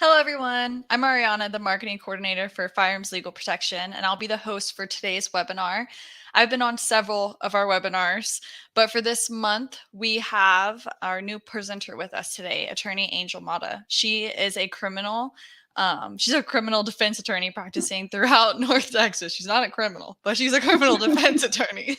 Hello, everyone. I'm Ariana, the marketing coordinator for Firearms Legal Protection, and I'll be the host for today's webinar. I've been on several of our webinars, but for this month, we have our new presenter with us today, attorney Angel Mata. She is a criminal. She's a criminal defense attorney practicing throughout North Texas. She's not a criminal, but she's a criminal defense attorney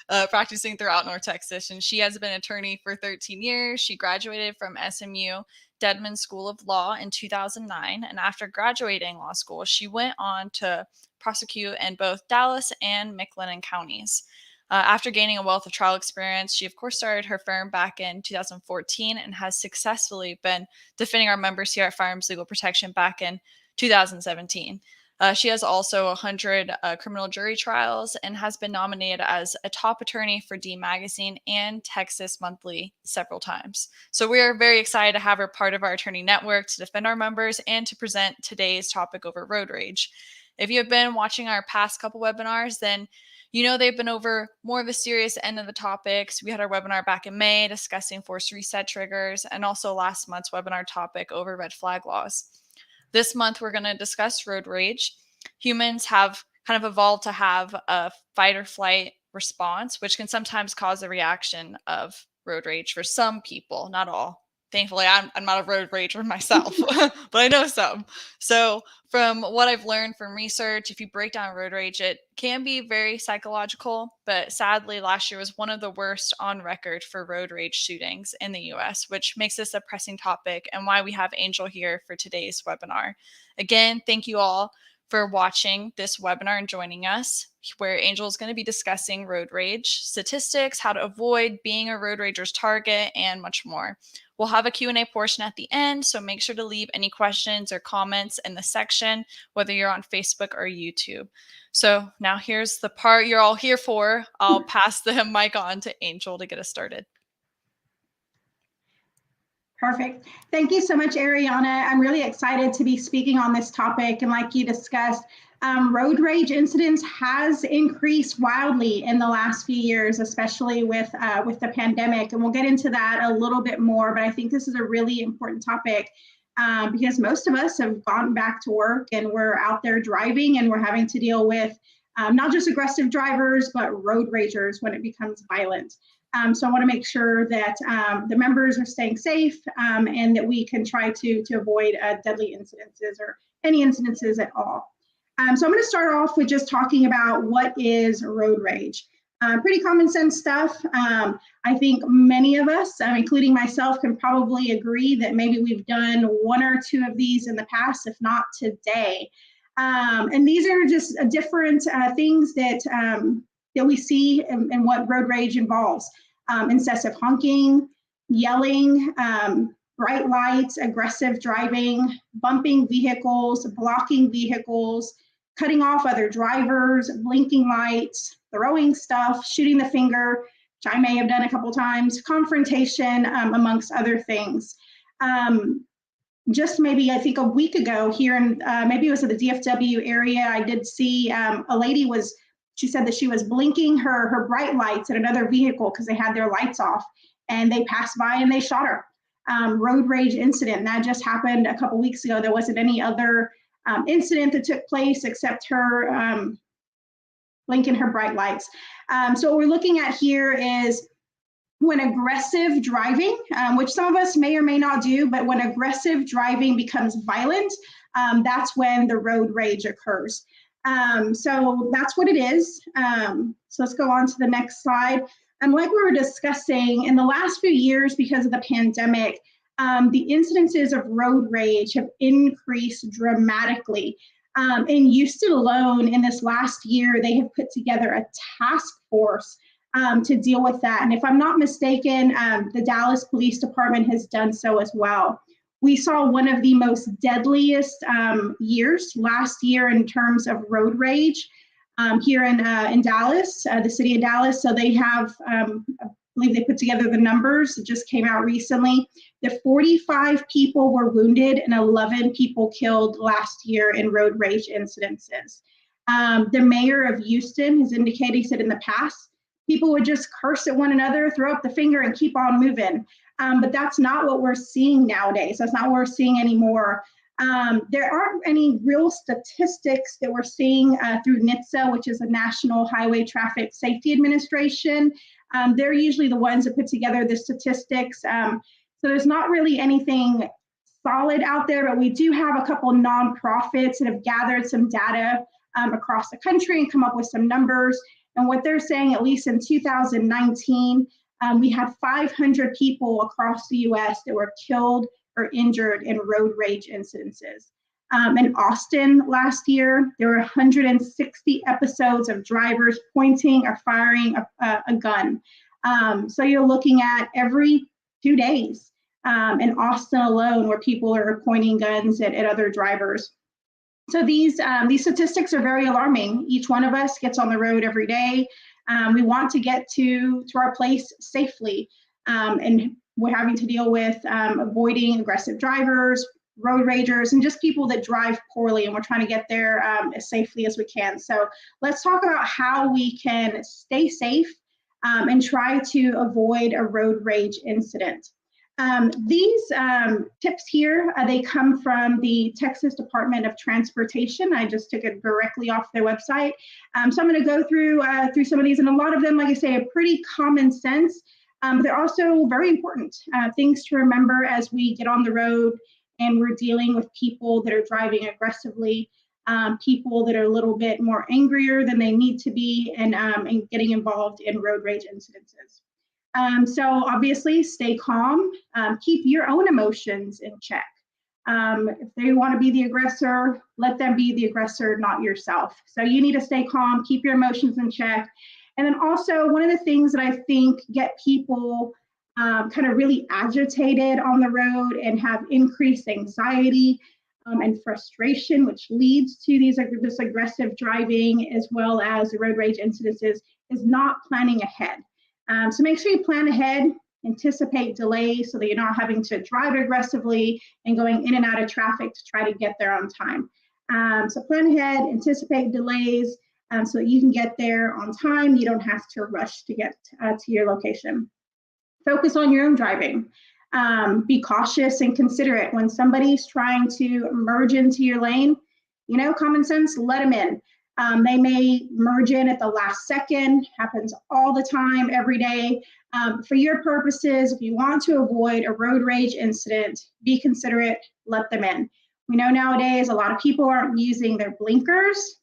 practicing throughout North Texas. And she has been attorney for 13 years. She graduated from SMU Dedman School of Law in 2009. And after graduating law school, she went on to prosecute in both Dallas and McLennan counties. After gaining a wealth of trial experience, she, of course, started her firm back in 2014 and has successfully been defending our members here at Firearms Legal Protection back in 2017. She has also 100 criminal jury trials and has been nominated as a top attorney for D Magazine and Texas Monthly several times. So we are very excited to have her part of our attorney network to defend our members and to present today's topic over road rage. If you have been watching our past couple webinars, then you know they've been over more of the serious end of the topics. We had our webinar back in May discussing forced reset triggers, and also last month's webinar topic over red flag laws. This month, we're going to discuss road rage. Humans have kind of evolved to have a fight or flight response, which can sometimes cause a reaction of road rage for some people, not all. Thankfully, I'm not a road rager myself, but I know some. So from what I've learned from research, if you break down road rage, it can be very psychological, but sadly, last year was one of the worst on record for road rage shootings in the US, which makes this a pressing topic and why we have Angel here for today's webinar. Again, thank you all for watching this webinar and joining us, where Angel is going to be discussing road rage, statistics, how to avoid being a road rager's target, and much more. We'll have a Q&A portion at the end, so make sure to leave any questions or comments in the section, whether you're on Facebook or YouTube. So now here's the part you're all here for. I'll pass the mic on to Angel to get us started. Perfect. Thank you so much, Ariana. I'm really excited to be speaking on this topic. And like you discussed, road rage incidents has increased wildly in the last few years, especially with the pandemic. And we'll get into that a little bit more, but I think this is a really important topic because most of us have gone back to work and we're out there driving and we're having to deal with not just aggressive drivers, but road ragers when it becomes violent. So I want to make sure that the members are staying safe and that we can try to avoid deadly incidences or any incidences at all. So I'm going to start off with just talking about what is road rage. Pretty common sense stuff. I think many of us, including myself, can probably agree that maybe we've done one or two of these in the past, if not today. And these are just different things that we see and what road rage involves. Incessive honking, yelling, bright lights, aggressive driving, bumping vehicles, blocking vehicles, cutting off other drivers, blinking lights, throwing stuff, shooting the finger, which I may have done a couple times, confrontation, amongst other things. Just maybe, I think a week ago here in, maybe it was at the DFW area, I did see a lady she said that she was blinking her bright lights at another vehicle because they had their lights off, and they passed by and they shot her. Road rage incident, and that just happened a couple weeks ago. There wasn't any other incident that took place except her blinking her bright lights. So what we're looking at here is when aggressive driving, which some of us may or may not do, but when aggressive driving becomes violent, that's when the road rage occurs. So that's what it is. So let's go on to the next slide. And like we were discussing, in the last few years, because of the pandemic, the incidences of road rage have increased dramatically. In Houston alone, in this last year, they have put together a task force to deal with that. And if I'm not mistaken, the Dallas Police Department has done so as well. We saw one of the most deadliest years last year in terms of road rage here in Dallas, the city of Dallas. So they have, I believe they put together the numbers. It just came out recently. That 45 people were wounded and 11 people killed last year in road rage incidences. The mayor of Houston has indicated, he said in the past, people would just curse at one another, throw up the finger, and keep on moving. But that's not what we're seeing nowadays. That's not what we're seeing anymore. There aren't any real statistics that we're seeing through NHTSA, which is the National Highway Traffic Safety Administration. They're usually the ones that put together the statistics. So there's not really anything solid out there, but we do have a couple nonprofits that have gathered some data across the country and come up with some numbers. And what they're saying, at least in 2019, we had 500 people across the US that were killed or injured in road rage incidences. In Austin last year, there were 160 episodes of drivers pointing or firing a gun. So you're looking at every 2 days in Austin alone where people are pointing guns at other drivers. So these statistics are very alarming. Each one of us gets on the road every day. We want to get to our place safely, and we're having to deal with avoiding aggressive drivers, road ragers, and just people that drive poorly, and we're trying to get there as safely as we can. So let's talk about how we can stay safe and try to avoid a road rage incident. These tips here, they come from the Texas Department of Transportation. I just took it directly off their website. So I'm going to go through some of these, and a lot of them, like I say, are pretty common sense. They're also very important things to remember as we get on the road and we're dealing with people that are driving aggressively, people that are a little bit more angrier than they need to be, and getting involved in road rage incidences. So obviously, stay calm, keep your own emotions in check. If they want to be the aggressor, let them be the aggressor, not yourself. So you need to stay calm, keep your emotions in check. And then also, one of the things that I think get people kind of really agitated on the road and have increased anxiety and frustration, which leads to this aggressive driving as well as the road rage incidences, is not planning ahead. So make sure you plan ahead, anticipate delays so that you're not having to drive aggressively and going in and out of traffic to try to get there on time. So plan ahead, anticipate delays so that you can get there on time. You don't have to rush to get to your location. Focus on your own driving. Be cautious and considerate. When somebody's trying to merge into your lane, common sense, let them in. They may merge in at the last second, happens all the time, every day. For your purposes, if you want to avoid a road rage incident, be considerate, let them in. We know nowadays a lot of people aren't using their blinkers.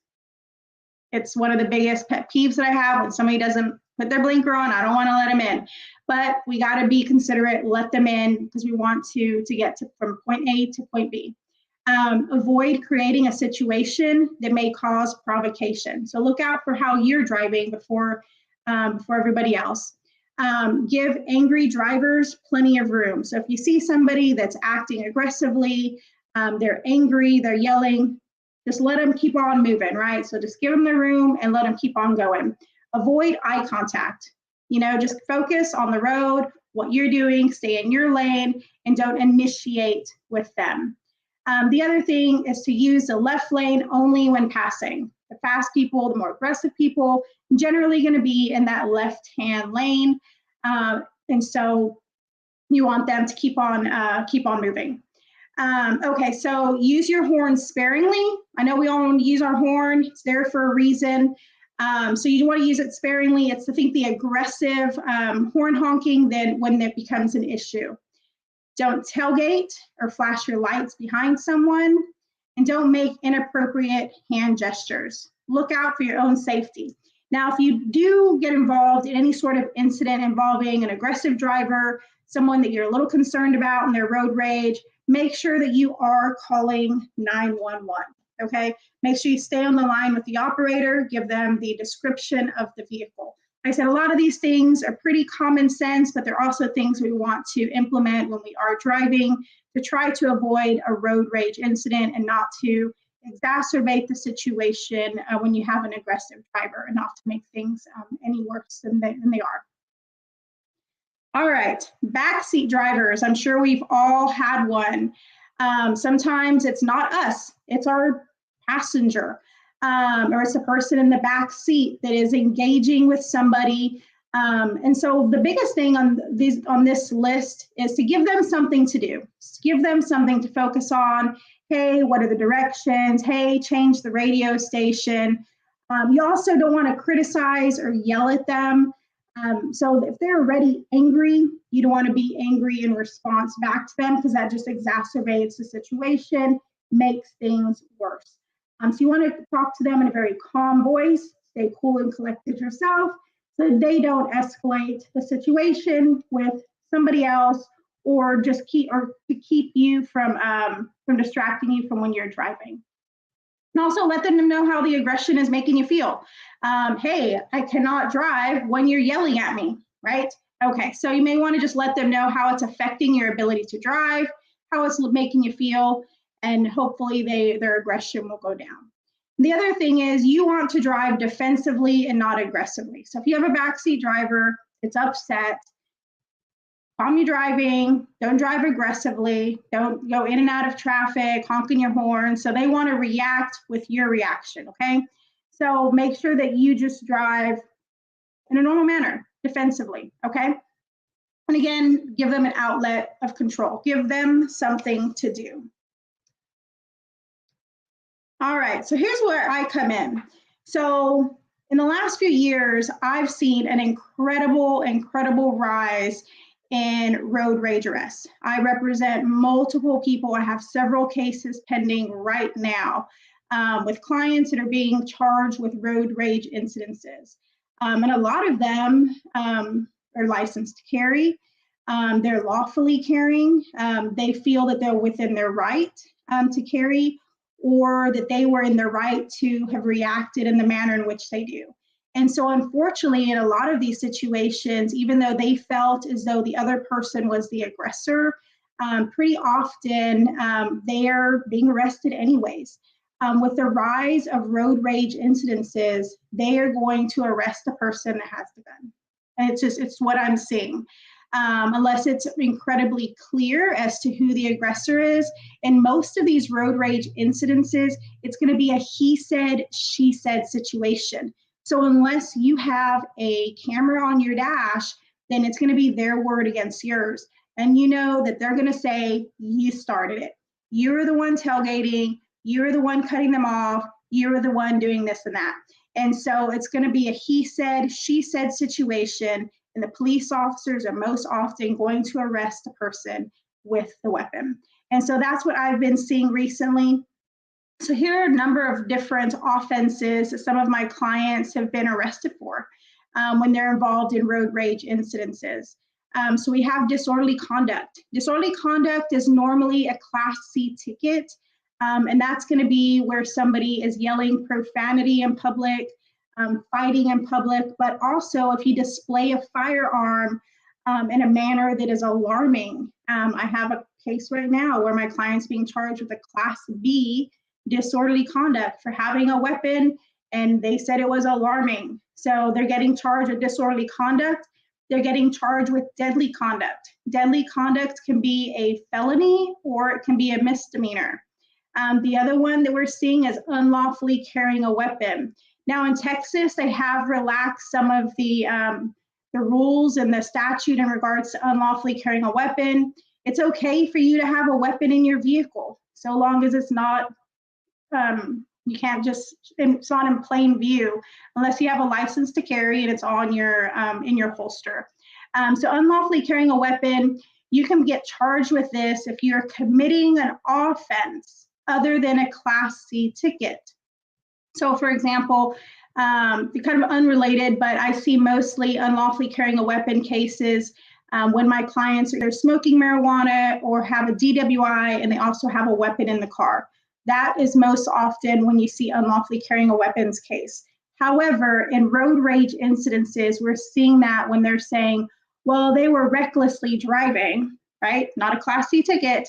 It's one of the biggest pet peeves that I have when somebody doesn't put their blinker on. I don't want to let them in. But we got to be considerate, let them in, because we want to get from point A to point B. Avoid creating a situation that may cause provocation. So look out for how you're driving before everybody else. Give angry drivers plenty of room. So if you see somebody that's acting aggressively, they're angry, they're yelling, just let them keep on moving, right? So just give them the room and let them keep on going. Avoid eye contact. Just focus on the road, what you're doing, stay in your lane, and don't initiate with them. The other thing is to use the left lane only when passing. The fast people, the more aggressive people, generally going to be in that left-hand lane, and so you want them to keep on moving. Okay, so use your horn sparingly. I know we all want to use our horn; it's there for a reason. So you want to use it sparingly. It's the aggressive horn honking then when it becomes an issue. Don't tailgate or flash your lights behind someone, and don't make inappropriate hand gestures. Look out for your own safety. Now, if you do get involved in any sort of incident involving an aggressive driver, someone that you're a little concerned about in their road rage, make sure that you are calling 911, okay? Make sure you stay on the line with the operator, give them the description of the vehicle. Like I said, a lot of these things are pretty common sense, but they're also things we want to implement when we are driving to try to avoid a road rage incident and not to exacerbate the situation when you have an aggressive driver, and not to make things any worse than they are. All right, backseat drivers. I'm sure we've all had one. Sometimes it's not us, it's our passenger. Or it's the person in the back seat that is engaging with somebody. And so the biggest thing on this list is to give them something to do. Just give them something to focus on Hey, what are the directions? Hey, change the radio station. You also don't want to criticize or yell at them. So if they're already angry, you don't want to be angry in response back to them, because that just exacerbates the situation, makes things worse. So you want to talk to them in a very calm voice, stay cool and collected yourself, so they don't escalate the situation with somebody else, or just to keep you from distracting you from when you're driving. And also let them know how the aggression is making you feel. Hey, I cannot drive when you're yelling at me, right? Okay, so you may want to just let them know how it's affecting your ability to drive, how it's making you feel, and hopefully their aggression will go down. The other thing is, you want to drive defensively and not aggressively. So if you have a backseat driver, it's upset, calm your driving, don't drive aggressively, don't go in and out of traffic, honking your horn. So they want to react with your reaction, okay? So make sure that you just drive in a normal manner, defensively, okay? And again, give them an outlet of control. Give them something to do. All right, so here's where I come in. So in the last few years, I've seen an incredible rise in road rage arrests. I represent multiple people. I have several cases pending right now with clients that are being charged with road rage incidences. And a lot of them are licensed to carry. They're lawfully carrying. They feel that they're within their right to carry, or that they were in the right to have reacted in the manner in which they do. And so unfortunately, in a lot of these situations, even though they felt as though the other person was the aggressor, pretty often they are being arrested anyways. With the rise of road rage incidences, they are going to arrest the person that has the gun. And it's what I'm seeing. Unless it's incredibly clear as to who the aggressor is. In most of these road rage incidences, it's going to be a he said, she said situation. So unless you have a camera on your dash, then it's going to be their word against yours. And you know that they're going to say, you started it. You're the one tailgating. You're the one cutting them off. You're the one doing this and that. And so it's going to be a he said, she said situation. And the police officers are most often going to arrest the person with the weapon. And so that's what I've been seeing recently. So here are a number of different offenses that some of my clients have been arrested for when they're involved in road rage incidences. So we have disorderly conduct. Disorderly conduct is normally a Class C ticket, and that's going to be where somebody is yelling profanity in public, fighting in public, but also if you display a firearm in a manner that is alarming. I have a case right now where my client's being charged with a Class B disorderly conduct for having a weapon, and they said it was alarming. So they're getting charged with disorderly conduct. They're getting charged with deadly conduct. Deadly conduct can be a felony or it can be a misdemeanor. The other one that we're seeing is unlawfully carrying a weapon. Now in Texas, they have relaxed some of the rules and the statute in regards to unlawfully carrying a weapon. It's okay for you to have a weapon in your vehicle, so long as it's not, you can't just, it's not in plain view, unless you have a license to carry and it's on your, in your holster. So unlawfully carrying a weapon, you can get charged with this if you're committing an offense other than a Class C ticket. So for example, kind of unrelated, but I see mostly unlawfully carrying a weapon cases when my clients are smoking marijuana or have a DWI and they also have a weapon in the car. That is most often when you see unlawfully carrying a weapons case. However, in road rage incidences, we're seeing that when they're saying, well, they were recklessly driving, right? Not a Class C ticket.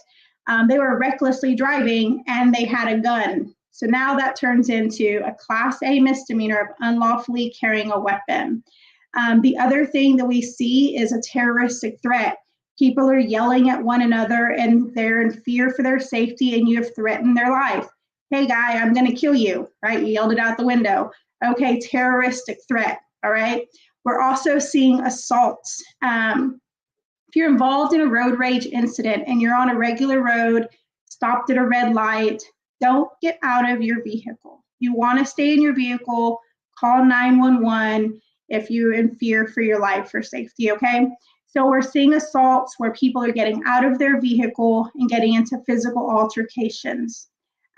They were recklessly driving and they had a gun. So now that turns into a Class A misdemeanor of unlawfully carrying a weapon. The other thing that we see is a terroristic threat. People are yelling at one another and they're in fear for their safety and you have threatened their life. Hey guy, I'm gonna kill you, right? You yelled it out the window. Okay, terroristic threat, all right? We're also seeing assaults. If you're involved in a road rage incident and you're on a regular road, stopped at a red light, don't get out of your vehicle. You want to stay in your vehicle, call 911 if you're in fear for your life or safety, okay? So we're seeing assaults where people are getting out of their vehicle and getting into physical altercations.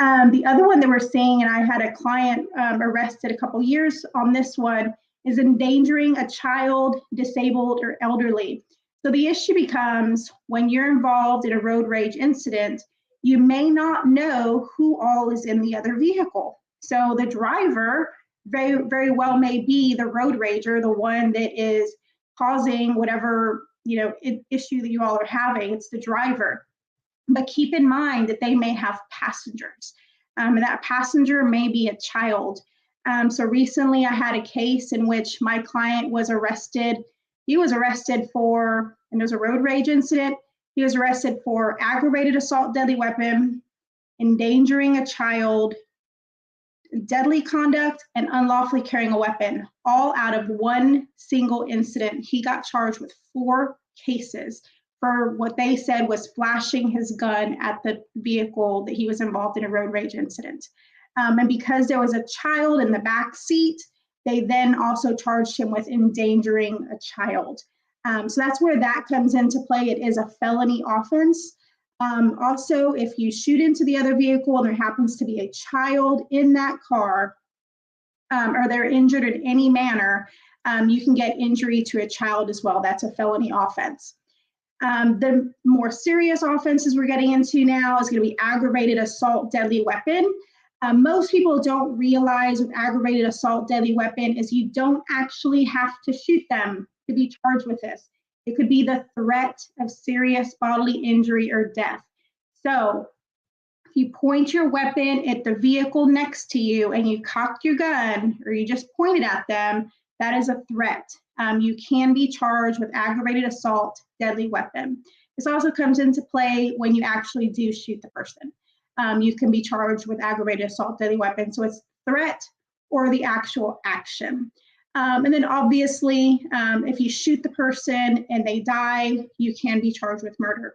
The other one that we're seeing, and I had a client arrested a couple years on this one, is endangering a child, disabled, or elderly. So the issue becomes when you're involved in a road rage incident, you may not know who all is in the other vehicle. So the driver very, very well may be the road rager, the one that is causing whatever issue that you all are having. It's the driver. But keep in mind that they may have passengers. And that passenger may be a child. So recently I had a case in which my client was arrested. He was arrested for, and there's a road rage incident. He was arrested for aggravated assault, deadly weapon, endangering a child, deadly conduct, and unlawfully carrying a weapon, all out of one single incident. He got charged with 4 cases for what they said was flashing his gun at the vehicle that he was involved in a road rage incident. And because there was a child in the back seat, they then also charged him with endangering a child. So that's where that comes into play. It is a felony offense. Also, if you shoot into the other vehicle and there happens to be a child in that car, or they're injured in any manner, you can get injury to a child as well. That's a felony offense. The more serious offenses we're getting into now is going to be aggravated assault, deadly weapon. Most people don't realize with aggravated assault, deadly weapon is you don't actually have to shoot them to be charged with this. It could be the threat of serious bodily injury or death. So if you point your weapon at the vehicle next to you and you cock your gun or you just point it at them, that is a threat. You can be charged with aggravated assault, deadly weapon. This also comes into play when you actually do shoot the person. You can be charged with aggravated assault, deadly weapon. So it's threat or the actual action. And then obviously, if you shoot the person and they die, you can be charged with murder.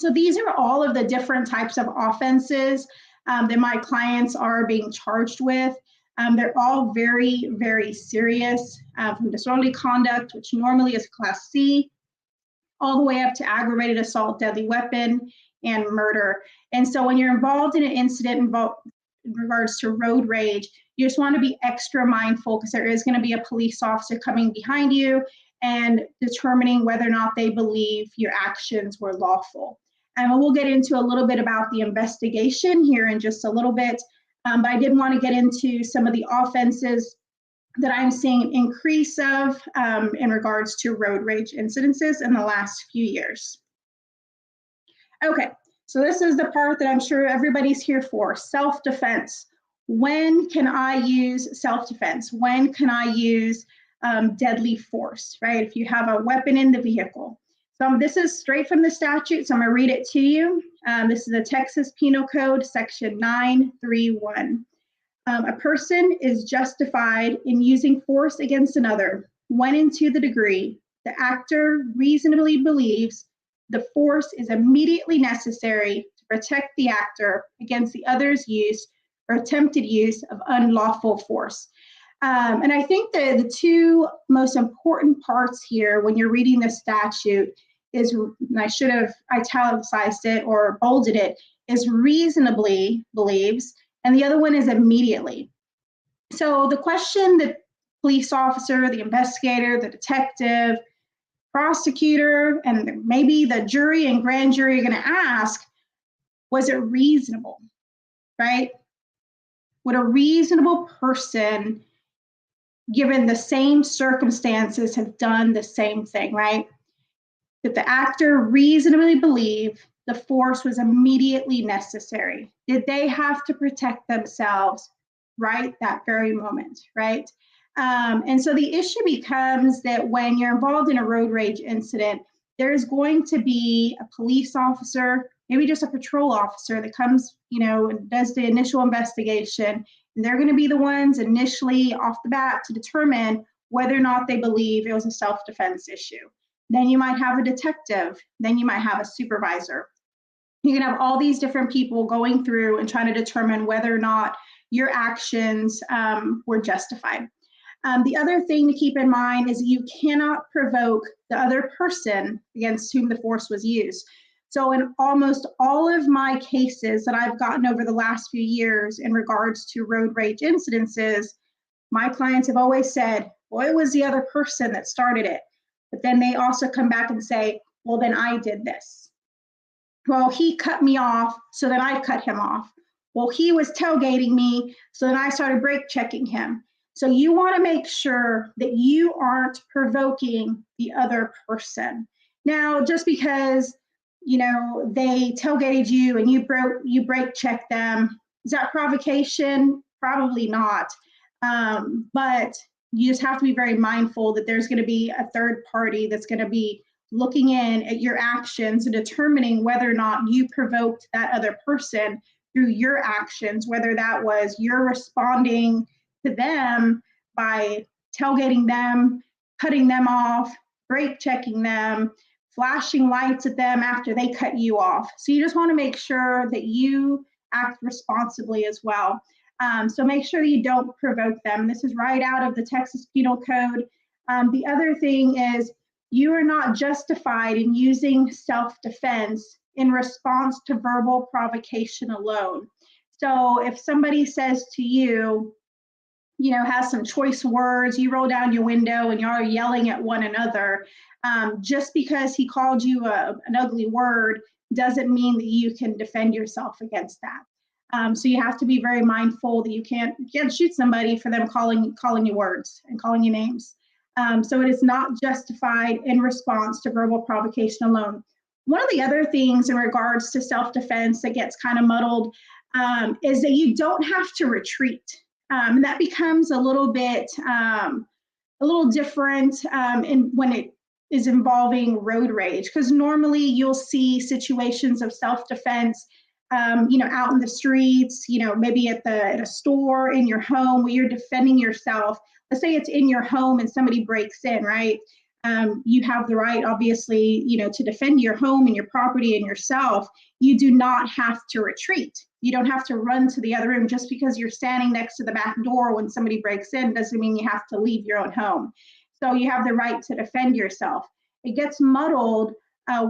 So these are all of the different types of offenses that my clients are being charged with. They're all very, very serious, from disorderly conduct, which normally is Class C, all the way up to aggravated assault, deadly weapon, and murder. And so when you're involved in an incident in regards to road rage, you just want to be extra mindful because there is going to be a police officer coming behind you and determining whether or not they believe your actions were lawful. And we'll get into a little bit about the investigation here in just a little bit. But I did want to get into some of the offenses that I'm seeing an increase of in regards to road rage incidences in the last few years. Okay, so this is the part that I'm sure everybody's here for, self-defense. When can I use self-defense? When can I use deadly force, right? If you have a weapon in the vehicle. So this is straight from the statute, so I'm gonna read it to you. This is the Texas Penal Code, section 931. A person is justified in using force against another when and to the degree the actor reasonably believes the force is immediately necessary to protect the actor against the other's use or attempted use of unlawful force. And I think the 2 most important parts here when you're reading the statute is, and I should have italicized it or bolded it, is reasonably believes, and the other one is immediately. So the question the police officer, the investigator, the detective, prosecutor, and maybe the jury and grand jury are going to ask, was it reasonable, right? Would a reasonable person, given the same circumstances, have done the same thing, right? Did the actor reasonably believe the force was immediately necessary? Did they have to protect themselves right that very moment, right? And so the issue becomes that when you're involved in a road rage incident, there's going to be a police officer, maybe just a patrol officer that comes, and does the initial investigation. And they're going to be the ones initially off the bat to determine whether or not they believe it was a self-defense issue. Then you might have a detective, then you might have a supervisor. You can have all these different people going through and trying to determine whether or not your actions were justified. The other thing to keep in mind is you cannot provoke the other person against whom the force was used. So in almost all of my cases that I've gotten over the last few years in regards to road rage incidences, my clients have always said, well, it was the other person that started it. But then they also come back and say, well, then I did this. Well, he cut me off, so then I cut him off. Well, he was tailgating me, so then I started brake checking him. So you want to make sure that you aren't provoking the other person. Now, just because they tailgated you and you brake checked them, is that provocation? Probably not. But you just have to be very mindful that there's going to be a third party that's going to be looking in at your actions and determining whether or not you provoked that other person through your actions, whether that was you're responding to them by tailgating them, cutting them off, brake checking them, flashing lights at them after they cut you off. So you just want to make sure that you act responsibly as well. So make sure that you don't provoke them. This is right out of the Texas Penal Code. The other thing is you are not justified in using self-defense in response to verbal provocation alone. So if somebody says to you, has some choice words, you roll down your window and you're yelling at one another, just because he called you an ugly word doesn't mean that you can defend yourself against that. So you have to be very mindful that you can't shoot somebody for them calling you words and calling you names. So it is not justified in response to verbal provocation alone. One of the other things in regards to self-defense that gets kind of muddled is that you don't have to retreat. And that becomes a little bit, a little different when it is involving road rage, because normally you'll see situations of self-defense, out in the streets, maybe at a store, in your home, where you're defending yourself. Let's say it's in your home and somebody breaks in, right? You have the right, obviously, to defend your home and your property and yourself. You do not have to retreat. You don't have to run to the other room. Just because you're standing next to the back door when somebody breaks in doesn't mean you have to leave your own home. So you have the right to defend yourself. It gets muddled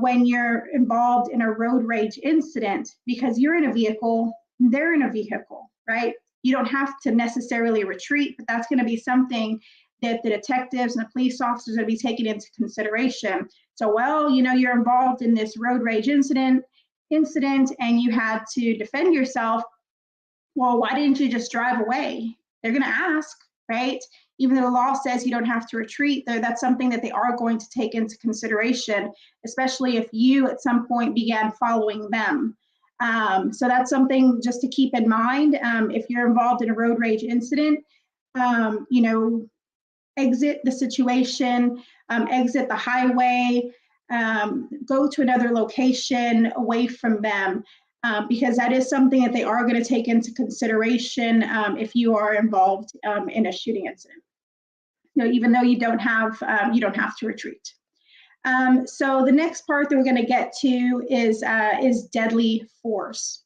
when you're involved in a road rage incident, because you're in a vehicle, they're in a vehicle, right? You don't have to necessarily retreat, but that's going to be something that the detectives and the police officers will be taking into consideration. So, you're involved in this road rage incident and you had to defend yourself. Well, why didn't you just drive away? They're going to ask, right? Even though the law says you don't have to retreat, that's something that they are going to take into consideration, especially if you at some point began following them. So that's something just to keep in mind. If you're involved in a road rage incident, exit the situation, exit the highway, go to another location away from them, because that is something that they are going to take into consideration if you are involved in a shooting incident. Even though you don't have to retreat. So the next part that we're going to get to is deadly force.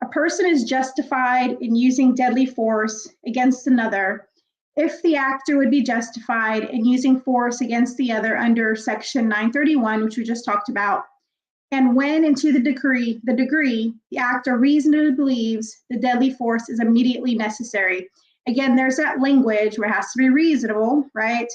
A person is justified in using deadly force against another if the actor would be justified in using force against the other under Section 931, which we just talked about, and when and to the degree the actor reasonably believes the deadly force is immediately necessary. Again, there's that language where it has to be reasonable, right?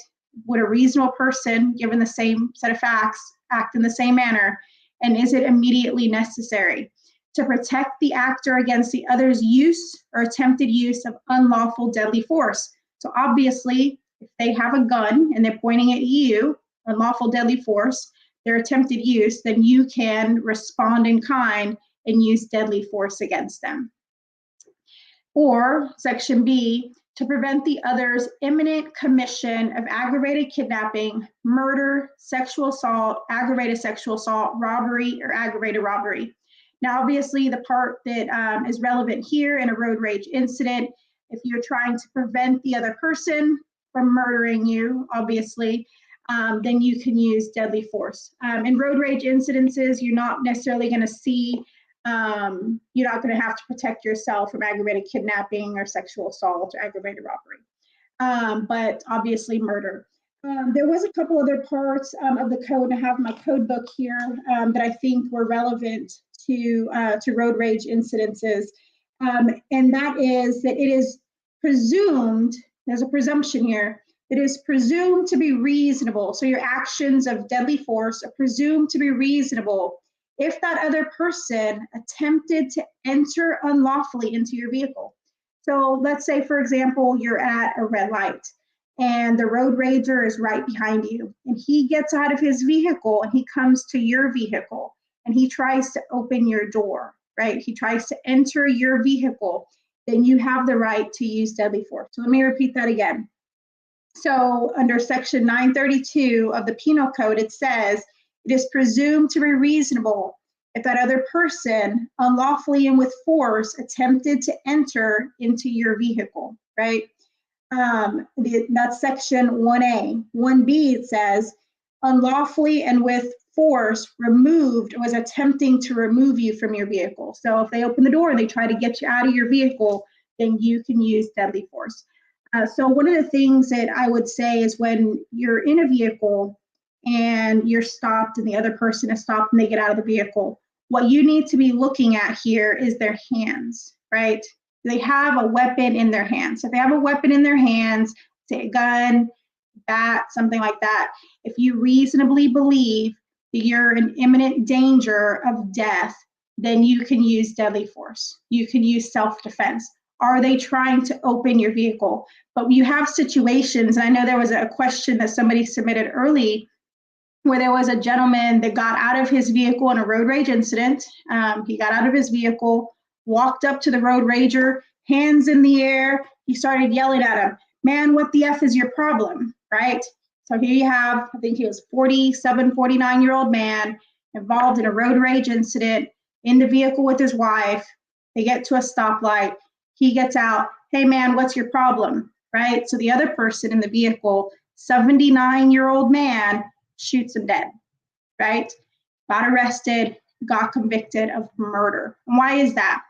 Would a reasonable person, given the same set of facts, act in the same manner? And is it immediately necessary to protect the actor against the other's use or attempted use of unlawful deadly force? So obviously, if they have a gun and they're pointing at you, unlawful deadly force, their attempted use, then you can respond in kind and use deadly force against them. Or Section B, to prevent the other's imminent commission of aggravated kidnapping, murder, sexual assault, aggravated sexual assault, robbery, or aggravated robbery. Now, obviously, the part that is relevant here in a road rage incident, if you're trying to prevent the other person from murdering you, obviously, then you can use deadly force. In road rage incidences, you're not necessarily going to see You're not going to have to protect yourself from aggravated kidnapping or sexual assault or aggravated robbery, but obviously murder. There was a couple other parts of the code. I have my code book here that I think were relevant to road rage incidences, and that is that it is presumed, there's a presumption here, it is presumed to be reasonable. So your actions of deadly force are presumed to be reasonable if that other person attempted to enter unlawfully into your vehicle. So let's say, for example, you're at a red light and the road rager is right behind you, and he gets out of his vehicle and he comes to your vehicle and he tries to open your door, right? He tries to enter your vehicle, then you have the right to use deadly force. So let me repeat that again. So under section 932 of the Penal Code, it says, it is presumed to be reasonable if that other person unlawfully and with force attempted to enter into your vehicle, right? That's section 1A. 1B, it says, unlawfully and with force removed, was attempting to remove you from your vehicle. So if they open the door and they try to get you out of your vehicle, then you can use deadly force. So one of the things that I would say is when you're in a vehicle and you're stopped and the other person is stopped and they get out of the vehicle, what you need to be looking at here is their hands, right? They have a weapon in their hands. If they have a weapon in their hands, say a gun, bat, something like that, if you reasonably believe that you're in imminent danger of death, then you can use deadly force. You can use self-defense. Are they trying to open your vehicle? But you have situations, and I know there was a question that somebody submitted early where there was a gentleman that got out of his vehicle in a road rage incident. He got out of his vehicle, walked up to the road rager, hands in the air. He started yelling at him, "Man, what the F is your problem?" Right? So here you have, I think he was 47, 49-year-old man involved in a road rage incident in the vehicle with his wife. They get to a stoplight. He gets out, "Hey man, what's your problem?" Right? So the other person in the vehicle, 79-year-old man, shoots him dead, right? Got arrested, got convicted of murder. And why is that?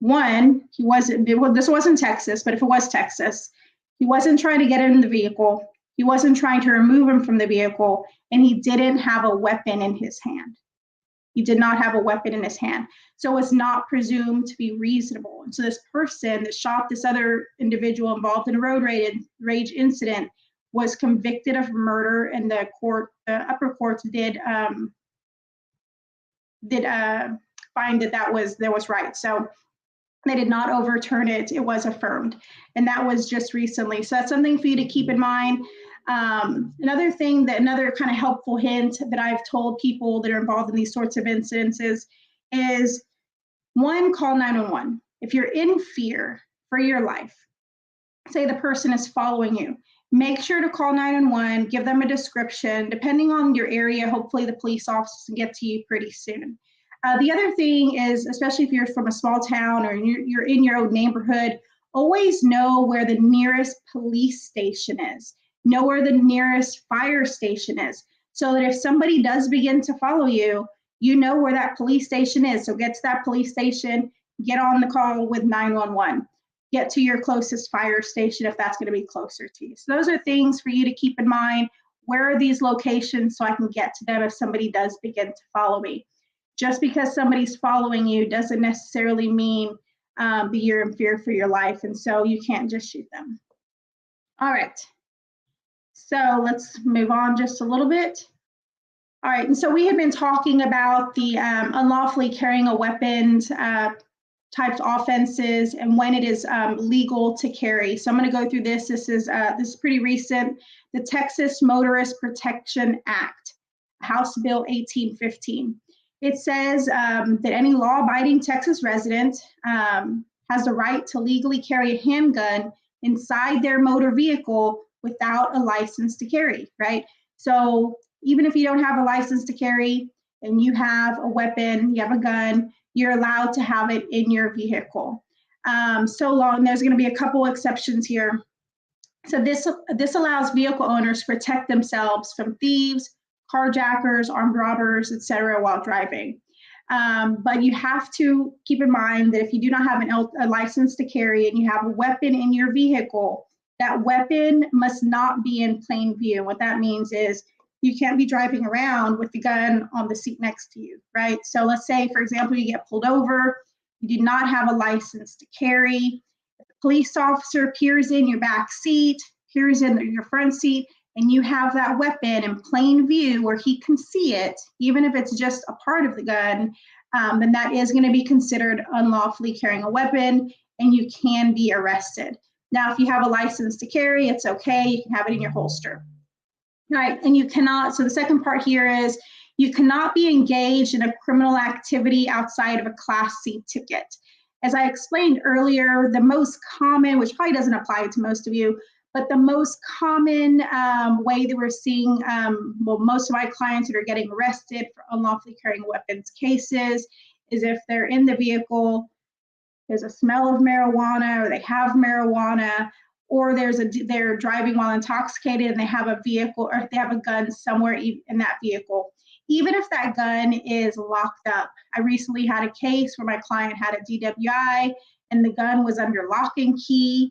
One, this wasn't Texas, but if it was Texas, he wasn't trying to get in the vehicle. He wasn't trying to remove him from the vehicle, and he didn't have a weapon in his hand. He did not have a weapon in his hand. So it's not presumed to be reasonable. And so this person that shot this other individual involved in a road rage incident was convicted of murder, and the upper courts did find that was right. So they did not overturn it. It was affirmed. And that was just recently. So that's something for you to keep in mind. Another kind of helpful hint that I've told people that are involved in these sorts of incidences is, one, call 911. If you're in fear for your life, say the person is following you, make sure to call 911, give them a description. Depending on your area, hopefully the police officers can get to you pretty soon. The other thing is, especially if you're from a small town or you're in your own neighborhood, always know where the nearest police station is. Know where the nearest fire station is, so that if somebody does begin to follow you, you know where that police station is. So get to that police station, get on the call with 911. Get to your closest fire station if that's going to be closer to you. So those are things for you to keep in mind. Where are these locations so I can get to them if somebody does begin to follow me? Just because somebody's following you doesn't necessarily mean that you're in fear for your life, and so you can't just shoot them. All right, so let's move on just a little bit. All right, and so we had been talking about the unlawfully carrying a weapon types offenses and when it is legal to carry. So I'm going to go through this. This is pretty recent. The Texas Motorist Protection Act, House Bill 1815. It says that any law-abiding Texas resident has the right to legally carry a handgun inside their motor vehicle without a license to carry, right? So even if you don't have a license to carry and you have a weapon, you have a gun, you're allowed to have it in your vehicle. So long, there's going to be a couple exceptions here. So this allows vehicle owners to protect themselves from thieves, carjackers, armed robbers, etc., while driving. But you have to keep in mind that if you do not have a license to carry and you have a weapon in your vehicle, that weapon must not be in plain view. What that means is you can't be driving around with the gun on the seat next to you, right? So let's say, for example, you get pulled over, you do not have a license to carry. If a police officer peers in your back seat, peers in your front seat, and you have that weapon in plain view where he can see it, even if it's just a part of the gun, then that is going to be considered unlawfully carrying a weapon, and you can be arrested. Now, if you have a license to carry, it's okay. You can have it in your holster. All right, and you cannot, so the second part here is you cannot be engaged in a criminal activity outside of a Class C ticket. As I explained earlier, the most common, which probably doesn't apply to most of you, but the most common way that we're seeing, well, most of my clients that are getting arrested for unlawfully carrying weapons cases is if they're in the vehicle, there's a smell of marijuana, or they have marijuana, or they're driving while intoxicated and they have a vehicle, or if they have a gun somewhere in that vehicle. Even if that gun is locked up. I recently had a case where my client had a DWI and the gun was under lock and key.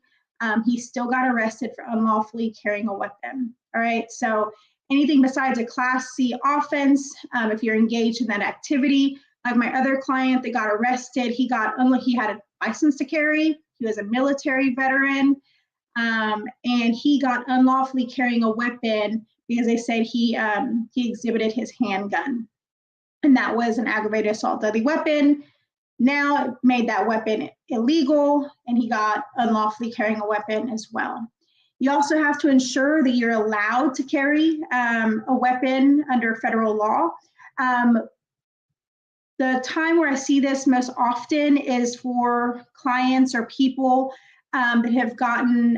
He still got arrested for unlawfully carrying a weapon. All right, so anything besides a Class C offense, if you're engaged in that activity, like my other client that got arrested, he had a license to carry, he was a military veteran, and he got unlawfully carrying a weapon because they said he exhibited his handgun, and that was an aggravated assault deadly weapon. Now it made that weapon illegal, and he got unlawfully carrying a weapon as well. You also have to ensure that you're allowed to carry a weapon under federal law. The time where I see this most often is for clients or people that have gotten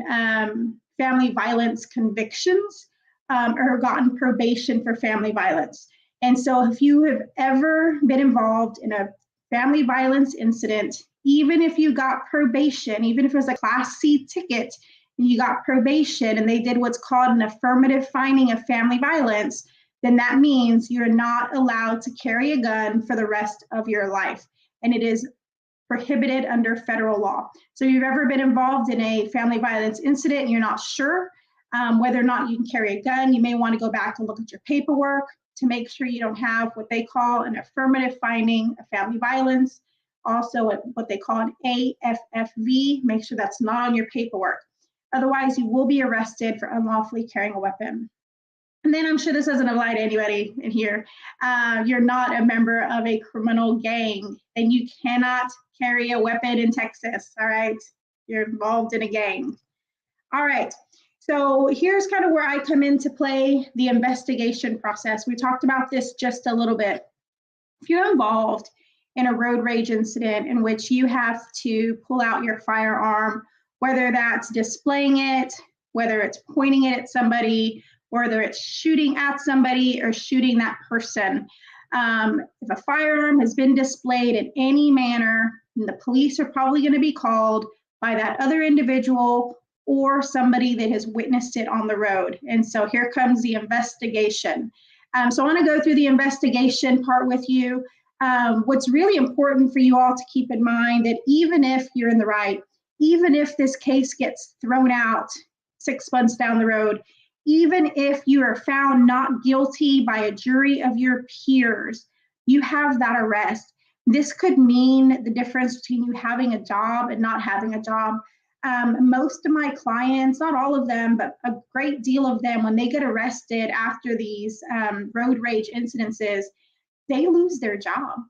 family violence convictions or gotten probation for family violence. And so if you have ever been involved in a family violence incident, even if you got probation, even if it was a Class C ticket and you got probation and they did what's called an affirmative finding of family violence, then that means you're not allowed to carry a gun for the rest of your life. And it is prohibited under federal law. So if you've ever been involved in a family violence incident and you're not sure whether or not you can carry a gun, you may want to go back and look at your paperwork to make sure you don't have what they call an affirmative finding of family violence. Also what they call an AFFV, make sure that's not on your paperwork. Otherwise, you will be arrested for unlawfully carrying a weapon. And then I'm sure this doesn't apply to anybody in here. You're not a member of a criminal gang, and you cannot carry a weapon in Texas, all right? You're involved in a gang. All right, so here's kind of where I come into play, the investigation process. We talked about this just a little bit. If you're involved in a road rage incident in which you have to pull out your firearm, whether that's displaying it, whether it's pointing it at somebody, whether it's shooting at somebody or shooting that person. If a firearm has been displayed in any manner, then the police are probably going to be called by that other individual or somebody that has witnessed it on the road. And so here comes the investigation. So I want to go through the investigation part with you. What's really important for you all to keep in mind that even if you're in the right, even if this case gets thrown out 6 months down the road, even if you are found not guilty by a jury of your peers, you have that arrest. This could mean the difference between you having a job and not having a job. Most of my clients, not all of them, but a great deal of them, when they get arrested after these road rage incidences, they lose their job.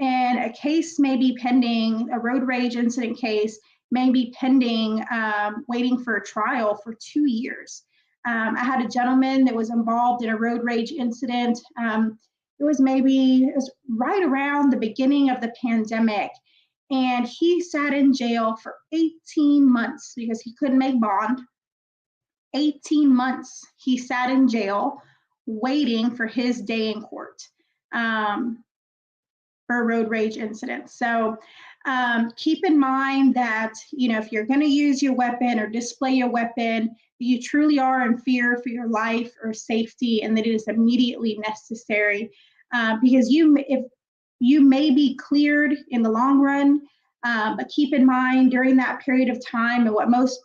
And a case may be pending, a road rage incident case may be pending, waiting for a trial for 2 years. I had a gentleman that was involved in a road rage incident. It was right around the beginning of the pandemic. And he sat in jail for 18 months because he couldn't make bond. 18 months he sat in jail waiting for his day in court for a road rage incident. So keep in mind that, if you're going to use your weapon or display your weapon, you truly are in fear for your life or safety, and that it is immediately necessary. Because You may be cleared in the long run, but keep in mind during that period of time, and what most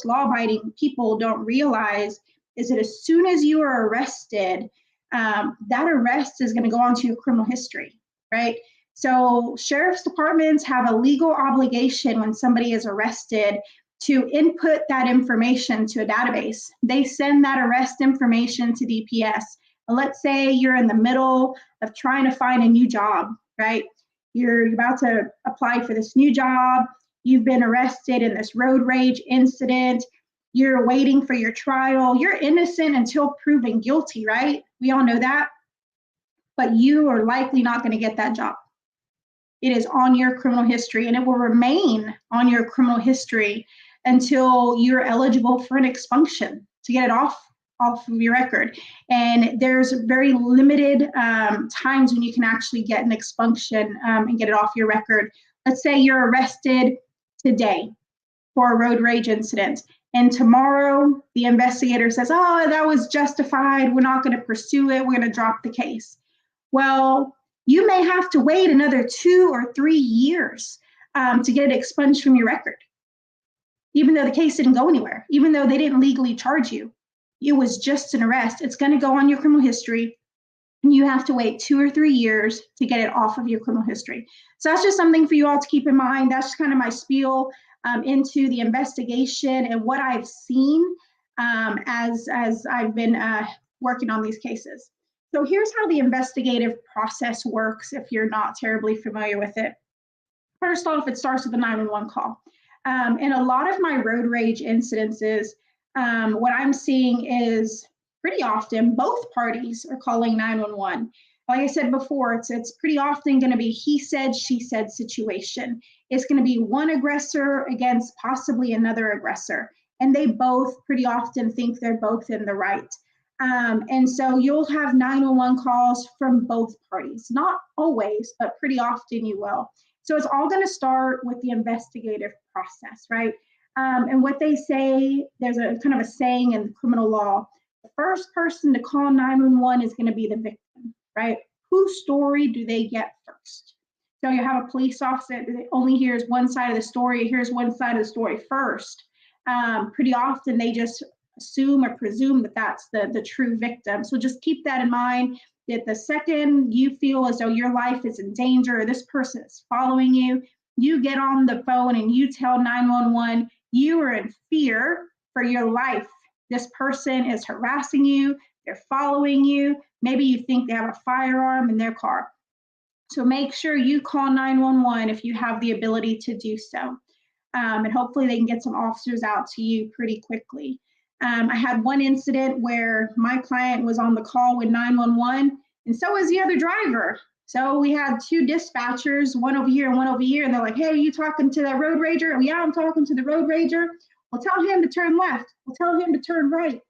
law-abiding people don't realize is that as soon as you are arrested, that arrest is going to go onto your criminal history, right? So sheriff's departments have a legal obligation when somebody is arrested to input that information to a database. They send that arrest information to DPS. Let's say you're in the middle of trying to find a new job, right? You're about to apply for this new job. You've been arrested in this road rage incident. You're waiting for your trial. You're innocent until proven guilty, right? We all know that. But you are likely not going to get that job. It is on your criminal history, and it will remain on your criminal history until you're eligible for an expunction to get it off of your record. And there's very limited times when you can actually get an expunction and get it off your record. Let's say you're arrested today for a road rage incident, and tomorrow the investigator says, oh, that was justified, we're not going to pursue it, we're going to drop the case. Well, you may have to wait another 2 or 3 years to get it expunged from your record, even though the case didn't go anywhere, even though they didn't legally charge you. It was just an arrest. It's going to go on your criminal history, and you have to wait 2 or 3 years to get it off of your criminal history. So that's just something for you all to keep in mind. That's kind of my spiel into the investigation and what I've seen as I've been working on these cases. So here's how the investigative process works if you're not terribly familiar with it. First off, it starts with a 911 call. In a lot of my road rage incidences, what I'm seeing is pretty often both parties are calling 911. Like I said before, it's pretty often going to be he said, she said situation. It's going to be one aggressor against possibly another aggressor. And they both pretty often think they're both in the right. And so you'll have 911 calls from both parties. Not always, but pretty often you will. So it's all going to start with the investigative process, right? And what they say, there's a kind of a saying in criminal law, the first person to call 911 is going to be the victim, right? Whose story do they get first? So you have a police officer that only hears one side of the story, hears one side of the story first. Pretty often they just assume or presume that that's the true victim. So just keep that in mind, that the second you feel as though your life is in danger or this person is following you, you get on the phone and you tell 911 you are in fear for your life. This person is harassing you, they're following you, maybe you think they have a firearm in their car. So make sure you call 911 if you have the ability to do so. And hopefully they can get some officers out to you pretty quickly. I had one incident where my client was on the call with 911, and so was the other driver. So we had 2 dispatchers, one over here and one over here, and they're like, hey, are you talking to that road rager? Oh, yeah, I'm talking to the road rager. Well, tell him to turn left. Well, tell him to turn right.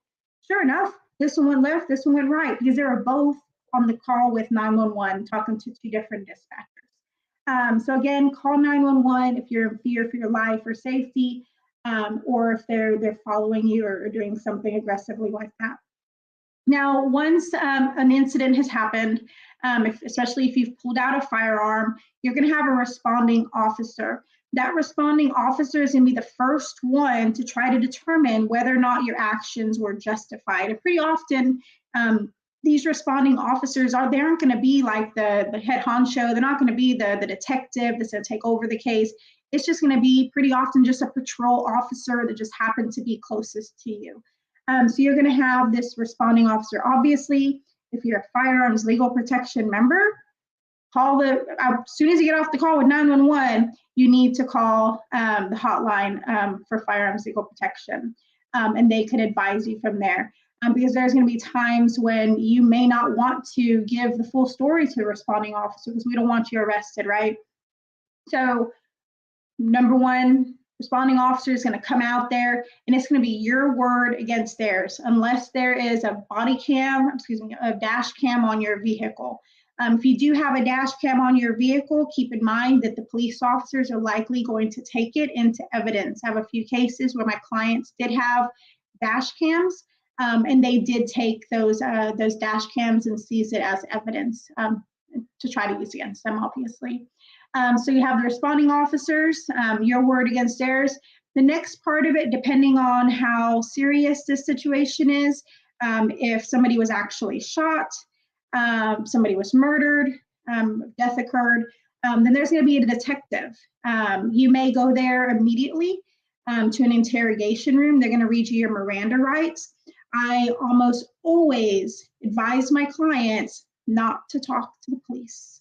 Sure enough, this one went left, this one went right, because they were both on the call with 911 talking to 2 different dispatchers. So again, call 911 if you're in fear for your life or safety, or if they're following you or doing something aggressively like that. Now, once an incident has happened, especially if you've pulled out a firearm, you're going to have a responding officer. That responding officer is going to be the first one to try to determine whether or not your actions were justified. And pretty often, these responding officers aren't going to be like the head honcho. They're not going to be the detective that's going to take over the case. It's just going to be pretty often just a patrol officer that just happened to be closest to you. So you're going to have this responding officer. Obviously, if you're a Firearms Legal Protection member, call as soon as you get off the call with 911, you need to call the hotline for Firearms Legal Protection, and they could advise you from there. Because there's going to be times when you may not want to give the full story to the responding officer because we don't want you arrested, right? So number one, responding officer is going to come out there and it's going to be your word against theirs unless there is a a dash cam on your vehicle. If you do have a dash cam on your vehicle, keep in mind that the police officers are likely going to take it into evidence. I have a few cases where my clients did have dash cams, and they did take those dash cams and seize it as evidence. to try to use against them, obviously. So you have the responding officers, your word against theirs. The next part of it, depending on how serious this situation is, if somebody was actually shot, somebody was murdered, death occurred, then there's going to be a detective. You may go there immediately to an interrogation room. They're going to read you your Miranda rights. I almost always advise my clients not to talk to the police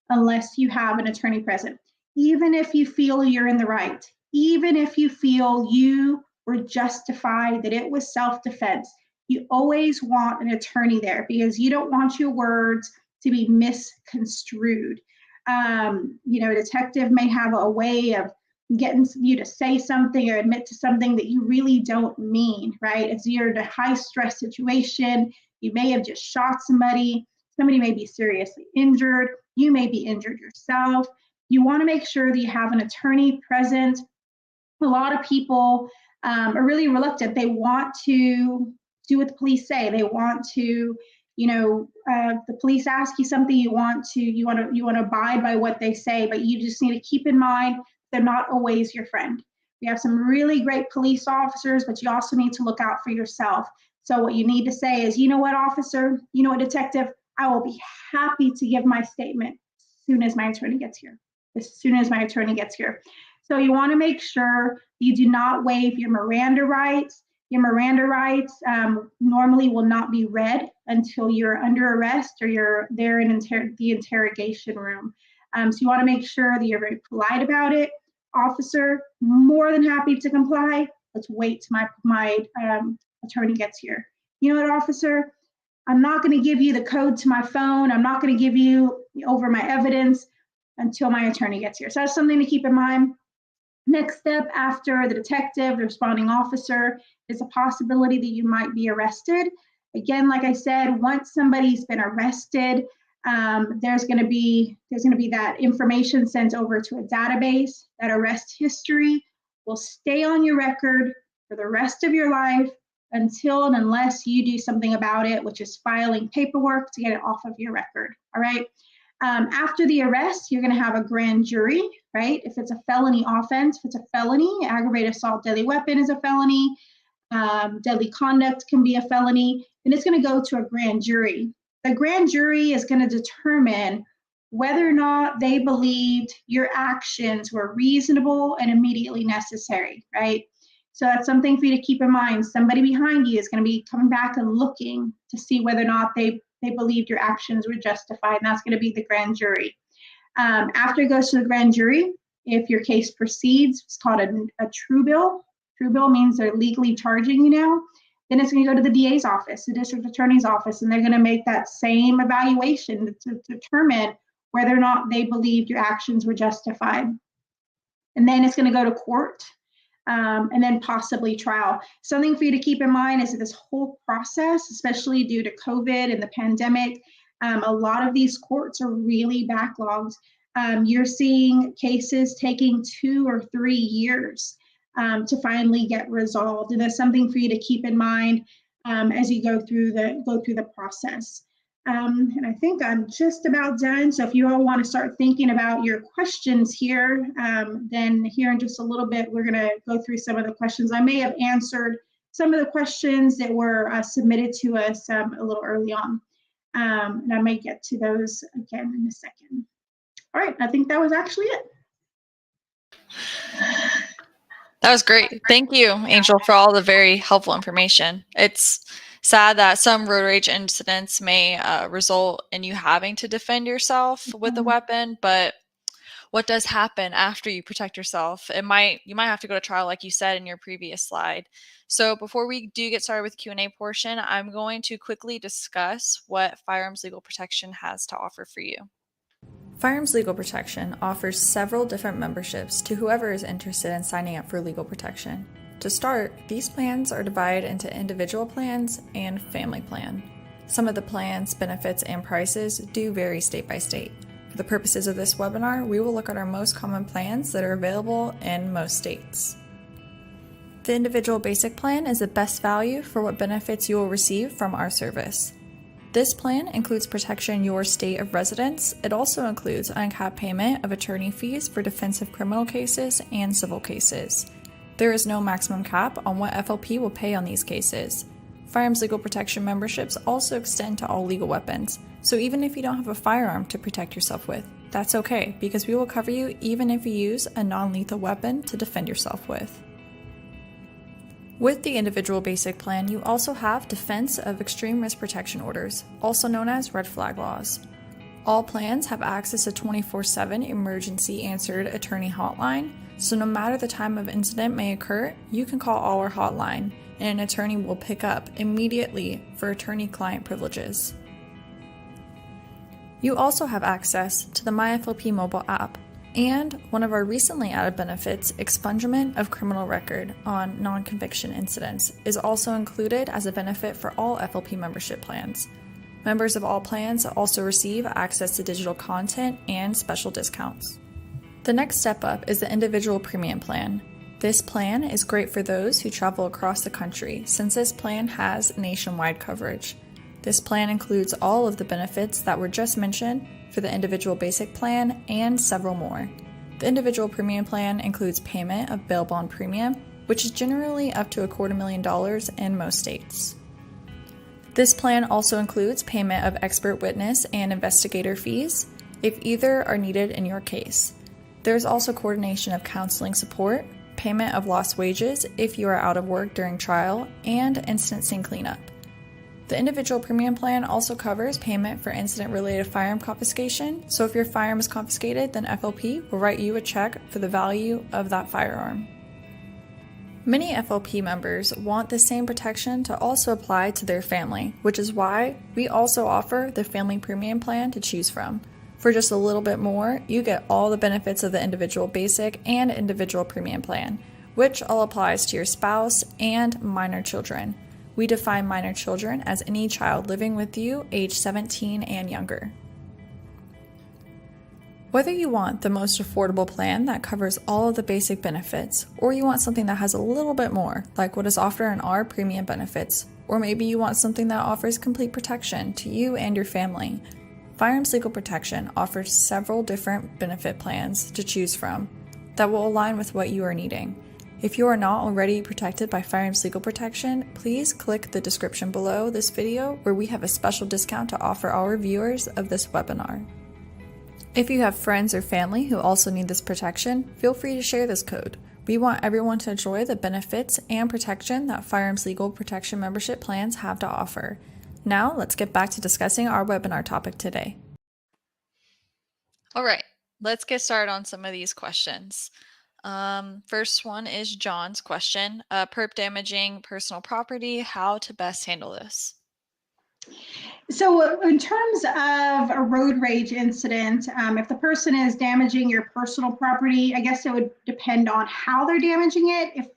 unless you have an attorney present. Even if you feel you're in the right, even if you feel you were justified, that it was self-defense, you always want an attorney there because you don't want your words to be misconstrued. A detective may have a way of getting you to say something or admit to something that you really don't mean, right? If you're in a high stress situation, you may have just shot somebody may be seriously injured, you may be injured yourself. You want to make sure that you have an attorney present. A lot of people are really reluctant. They want to do what the police say. They want to, the police ask you something, you want to abide by what they say, but you just need to keep in mind they're not always your friend. We have some really great police officers, but you also need to look out for yourself. So what you need to say is, you know what, officer, you know what, detective, I will be happy to give my statement as soon as my attorney gets here. So you want to make sure you do not waive your Miranda rights. Your Miranda rights normally will not be read until you're under arrest or you're there in the interrogation room. So you want to make sure that you're very polite about it. Officer, more than happy to comply. Let's wait till my attorney gets here. You know what, officer? I'm not going to give you the code to my phone. I'm not going to give you over my evidence until my attorney gets here. So that's something to keep in mind. Next step after the detective, the responding officer, is a possibility that you might be arrested. Again, like I said, once somebody's been arrested, there's going to be that information sent over to a database. That arrest history will stay on your record for the rest of your life until and unless you do something about it, which is filing paperwork to get it off of your record. All right. After the arrest, you're going to have a grand jury, right? If it's a felony offense, if it's a felony, aggravated assault, deadly weapon is a felony, deadly conduct can be a felony, and it's going to go to a grand jury. The grand jury is going to determine whether or not they believed your actions were reasonable and immediately necessary, right? So that's something for you to keep in mind. Somebody behind you is going to be coming back and looking to see whether or not they believed your actions were justified, and that's going to be the grand jury. After it goes to the grand jury, if your case proceeds, it's called a true bill. True bill means they're legally charging you now. Then it's going to go to the DA's office, the district attorney's office, and they're going to make that same evaluation to determine whether or not they believed your actions were justified. And then it's going to go to court. And then possibly trial. Something for you to keep in mind is that this whole process, especially due to COVID and the pandemic, a lot of these courts are really backlogged. You're seeing cases taking 2 or 3 years to finally get resolved. And that's something for you to keep in mind as you go through the process. And I think I'm just about done. So if you all want to start thinking about your questions here, then here in just a little bit, we're going to go through some of the questions. I may have answered some of the questions that were submitted to us a little early on. And I may get to those again in a second. All right, I think that was actually it. That was great. Thank you, Angel, for all the very helpful information. It's sad that some road rage incidents may result in you having to defend yourself with a weapon, but what does happen after you protect yourself? You might have to go to trial, like you said in your previous slide. So before we do get started with the Q&A portion, I'm going to quickly discuss what Firearms Legal Protection has to offer for you. Firearms Legal Protection offers several different memberships to whoever is interested in signing up for legal protection. To start, these plans are divided into individual plans and family plan. Some of the plans, benefits, and prices do vary state by state. For the purposes of this webinar, we will look at our most common plans that are available in most states. The individual basic plan is the best value for what benefits you will receive from our service. This plan includes protection in your state of residence. It also includes uncapped payment of attorney fees for defensive criminal cases and civil cases. There is no maximum cap on what FLP will pay on these cases. Firearms Legal Protection memberships also extend to all legal weapons, so even if you don't have a firearm to protect yourself with, that's okay, because we will cover you even if you use a non-lethal weapon to defend yourself with. With the individual basic plan, you also have Defense of Extreme Risk Protection Orders, also known as red flag laws. All plans have access to 24/7 emergency answered attorney hotline, so no matter the time of incident may occur, you can call our hotline and an attorney will pick up immediately for attorney-client privileges. You also have access to the MyFLP mobile app and one of our recently added benefits, expungement of criminal record on non-conviction incidents, is also included as a benefit for all FLP membership plans. Members of all plans also receive access to digital content and special discounts. The next step up is the individual premium plan. This plan is great for those who travel across the country since this plan has nationwide coverage. This plan includes all of the benefits that were just mentioned for the individual basic plan and several more. The individual premium plan includes payment of bail bond premium, which is generally up to $250,000 in most states. This plan also includes payment of expert witness and investigator fees, if either are needed in your case. There is also coordination of counseling support, payment of lost wages if you are out of work during trial, and incident scene cleanup. The individual premium plan also covers payment for incident-related firearm confiscation, so if your firearm is confiscated, then FLP will write you a check for the value of that firearm. Many FLP members want the same protection to also apply to their family, which is why we also offer the family premium plan to choose from. For just a little bit more, you get all the benefits of the individual basic and individual premium plan, which all applies to your spouse and minor children. We define minor children as any child living with you age 17 and younger. Whether you want the most affordable plan that covers all of the basic benefits, or you want something that has a little bit more, like what is offered in our premium benefits, or maybe you want something that offers complete protection to you and your family, Firearms Legal Protection offers several different benefit plans to choose from that will align with what you are needing. If you are not already protected by Firearms Legal Protection, please click the description below this video where we have a special discount to offer our viewers of this webinar. If you have friends or family who also need this protection, feel free to share this code. We want everyone to enjoy the benefits and protection that Firearms Legal Protection membership plans have to offer. Now, let's get back to discussing our webinar topic today. All right, let's get started on some of these questions. First one is John's question. Perp damaging personal property, how to best handle this? So in terms of a road rage incident, if the person is damaging your personal property, I guess it would depend on how they're damaging it. If,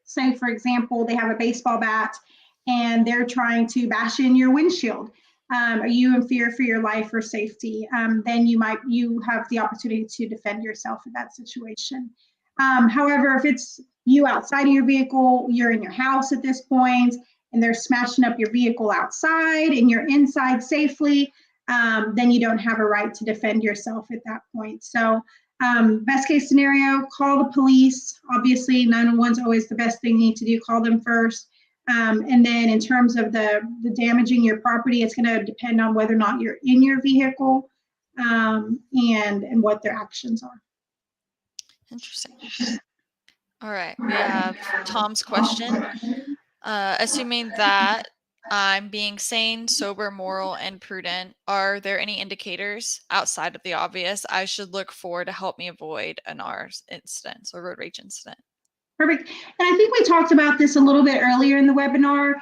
say, for example, they have a baseball bat and they're trying to bash in your windshield, are you in fear for your life or safety? Then you have the opportunity to defend yourself in that situation. However, if it's you outside of your vehicle, you're in your house at this point, and they're smashing up your vehicle outside and you're inside safely, then you don't have a right to defend yourself at that point. So best case scenario, call the police. Obviously, 911 is always the best thing you need to do, call them first. And then in terms of the damaging your property, it's going to depend on whether or not you're in your vehicle and what their actions are. Interesting. All right, we have Tom's question. Assuming that I'm being sane, sober, moral, and prudent, are there any indicators outside of the obvious I should look for to help me avoid an R incident or road rage incident? Perfect. And I think we talked about this a little bit earlier in the webinar,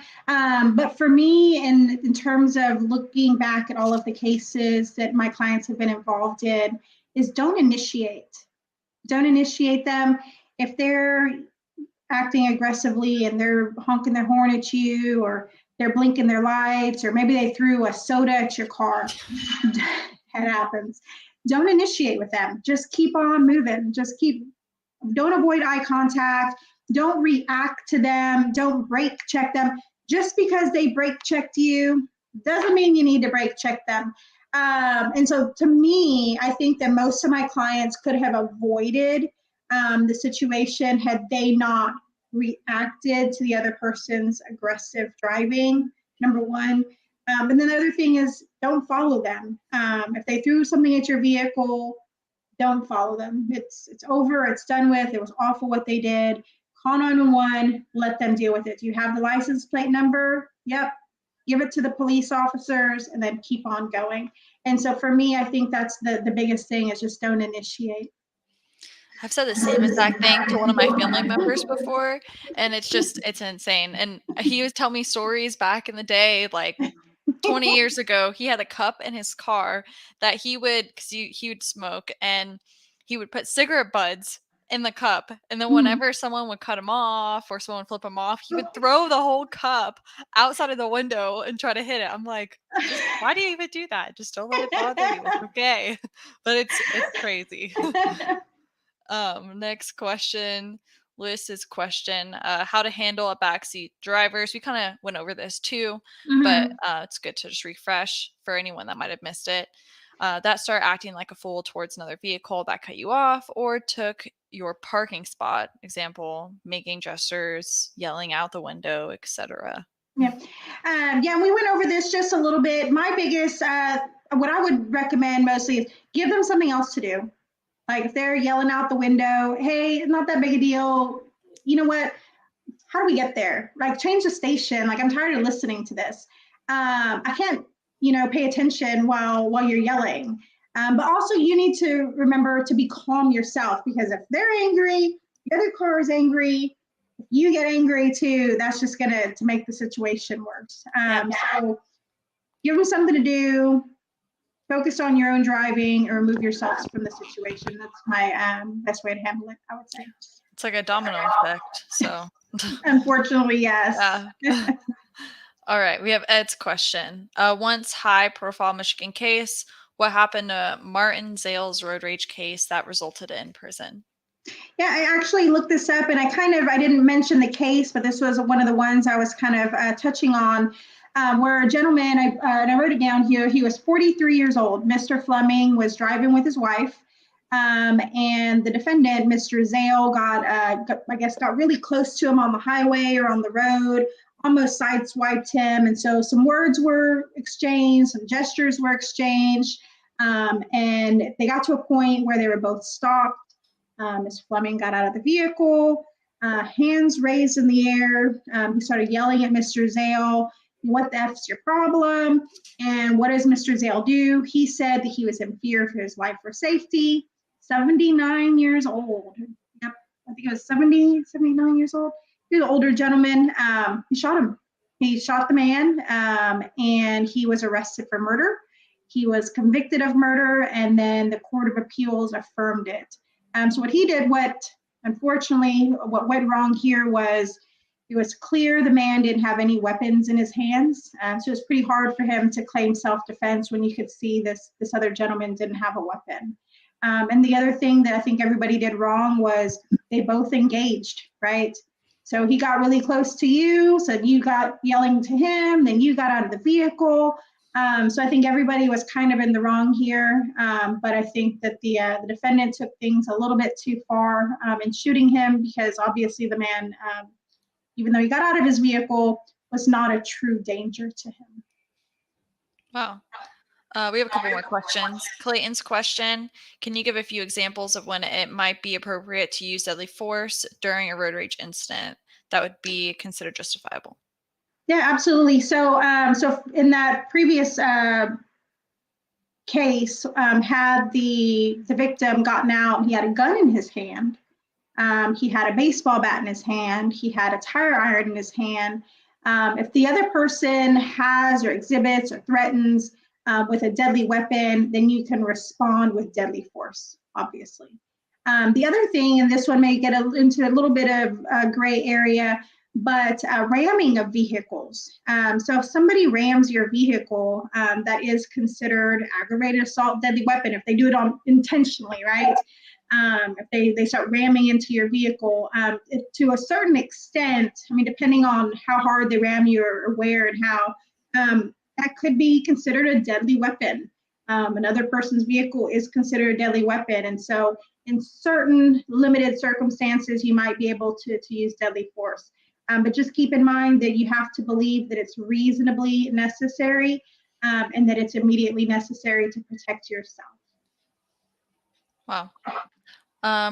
but for me, in terms of looking back at all of the cases that my clients have been involved in, is don't initiate. Don't initiate them. If they're acting aggressively and they're honking their horn at you, or they're blinking their lights, or maybe they threw a soda at your car, it happens. Don't initiate with them. Just keep on moving. Don't avoid eye contact. Don't react to them. Don't brake check them. Just because they brake checked you Doesn't mean you need to brake check them. And so to me, I think that most of my clients could have avoided the situation had they not reacted to the other person's aggressive driving, number one. And then the other thing is don't follow them. If they threw something at your vehicle, don't follow them. It's over, it's done with, it was awful what they did. Call 911, let them deal with it. Do you have the license plate number? Yep. Give it to the police officers and then keep on going. And so for me, I think that's the biggest thing is just don't initiate. I've said the same exact thing to one of my family members before, and it's insane. And he would tell me stories back in the day, like 20 years ago. He had a cup in his car that he would, because he would smoke, and he would put cigarette butts in the cup. And then whenever someone would cut him off or someone flip him off, he would throw the whole cup outside of the window and try to hit it. I'm like, why do you even do that? Just don't let it bother you. It's okay. But it's crazy. Next question, Lewis's question, how to handle a backseat drivers. We kind of went over this too, but it's good to just refresh for anyone that might have missed it. That start acting like a fool towards another vehicle that cut you off or took your parking spot. Example, making gestures, yelling out the window, etc. Yeah. We went over this just a little bit. My biggest, what I would recommend mostly is give them something else to do. Like if they're yelling out the window, hey, it's not that big a deal. You know what? How do we get there? Like change the station. Like I'm tired of listening to this. I can't, pay attention while you're yelling. But also you need to remember to be calm yourself, because if they're angry, the other car is angry. If you get angry too, that's just gonna to make the situation worse. So give them something to do. Focus on your own driving or remove yourselves from the situation. That's my best way to handle it, I would say. It's like a domino effect. So unfortunately, yes. All right. We have Ed's question. Once high profile Michigan case, what happened to Martin Zale's road rage case that resulted in prison? Yeah, I actually looked this up and I didn't mention the case, but this was one of the ones I was kind of touching on. Where a gentleman, and I wrote it down here, he was 43 years old. Mr. Fleming was driving with his wife, and the defendant, Mr. Zale, got really close to him on the highway or on the road, almost sideswiped him. And so some words were exchanged, some gestures were exchanged, and they got to a point where they were both stopped. Mr. Fleming got out of the vehicle, hands raised in the air. He started yelling at Mr. Zale. What the F's your problem? And what does Mr. Zale do? He said that he was in fear for his life or safety. 79 years old. Yep, I think it was 79 years old. He was an older gentleman. He shot him. He shot the man, and he was arrested for murder. He was convicted of murder, and then the Court of Appeals affirmed it. So what he did, unfortunately, what went wrong here was it was clear the man didn't have any weapons in his hands. So it was pretty hard for him to claim self-defense when you could see this other gentleman didn't have a weapon. And the other thing that I think everybody did wrong was they both engaged, right? So he got really close to you, so you got yelling to him, then you got out of the vehicle. So I think everybody was kind of in the wrong here, but I think that the defendant took things a little bit too far in shooting him, because obviously the man, even though he got out of his vehicle, was not a true danger to him. Wow. We have a couple more questions. Clayton's question, can you give a few examples of when it might be appropriate to use deadly force during a road rage incident that would be considered justifiable? Yeah, absolutely. So in that previous case, had the victim gotten out, he had a gun in his hand. He had a baseball bat in his hand. He had a tire iron in his hand. If the other person has or exhibits or threatens with a deadly weapon, then you can respond with deadly force, obviously. The other thing, and this one may get into a little bit of gray area, but ramming of vehicles. So if somebody rams your vehicle, that is considered aggravated assault, deadly weapon, if they do it intentionally, right? If they start ramming into your vehicle, to a certain extent, I mean, depending on how hard they ram you or where and how, that could be considered a deadly weapon. Another person's vehicle is considered a deadly weapon. And so in certain limited circumstances, you might be able to use deadly force. But just keep in mind that you have to believe that it's reasonably necessary and that it's immediately necessary to protect yourself. Wow.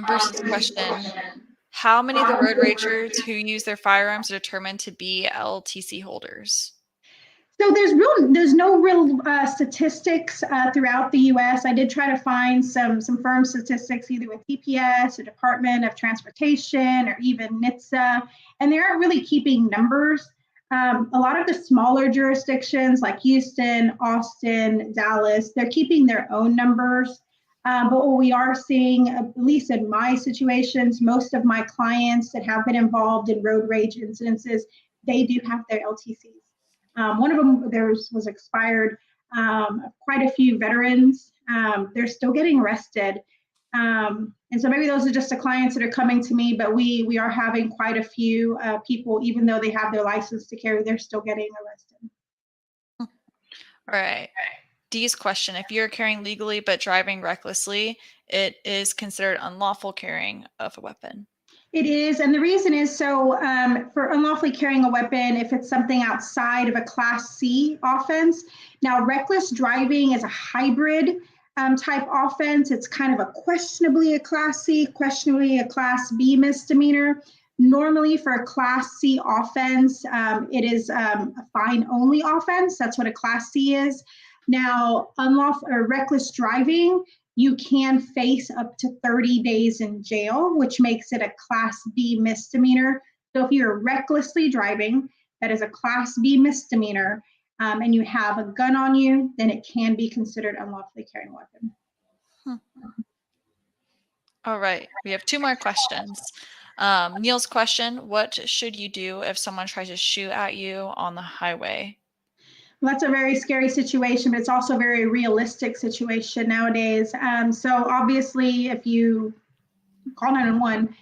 Bruce's question: how many of the road ragers who use their firearms are determined to be LTC holders? So there's no real statistics throughout the U.S. I did try to find some firm statistics either with DPS or Department of Transportation or even NHTSA, and they aren't really keeping numbers. A lot of the smaller jurisdictions like Houston, Austin, Dallas, they're keeping their own numbers. But what we are seeing, at least in my situations, most of my clients that have been involved in road rage incidences, they do have their LTCs. One of them was expired. Quite a few veterans, they're still getting arrested. And so maybe those are just the clients that are coming to me, but we are having quite a few people, even though they have their license to carry, they're still getting arrested. All right. Dee's question: if you're carrying legally but driving recklessly, it is considered unlawful carrying of a weapon. It is, and the reason is so for unlawfully carrying a weapon, if it's something outside of a Class C offense. Now, reckless driving is a hybrid type offense. It's kind of a questionably a Class C, questionably a Class B misdemeanor. Normally, for a Class C offense, it is a fine-only offense. That's what a Class C is. Now, unlawful or reckless driving, you can face up to 30 days in jail, which makes it a Class B misdemeanor. So if you're recklessly driving, that is a Class B misdemeanor, and you have a gun on you, then it can be considered unlawfully carrying a weapon. All right, we have two more questions. Neil's question: what should you do if someone tries to shoot at you on the highway? Well, that's a very scary situation, but it's also a very realistic situation nowadays. So obviously, if you call 911,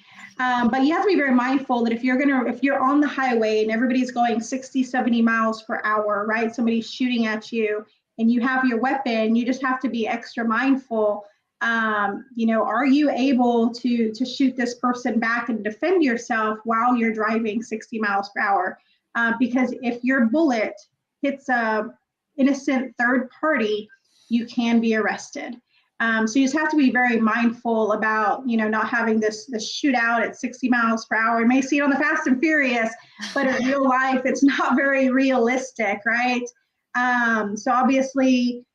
but you have to be very mindful that if you're on the highway and everybody's going 60, 70 miles per hour, right? Somebody's shooting at you and you have your weapon, you just have to be extra mindful. Are you able to shoot this person back and defend yourself while you're driving 60 miles per hour? Because if your bullet hits a innocent third party, you can be arrested. So you just have to be very mindful about, not having this shootout at 60 miles per hour. You may see it on the Fast and Furious, but in real life, it's not very realistic, right? So obviously,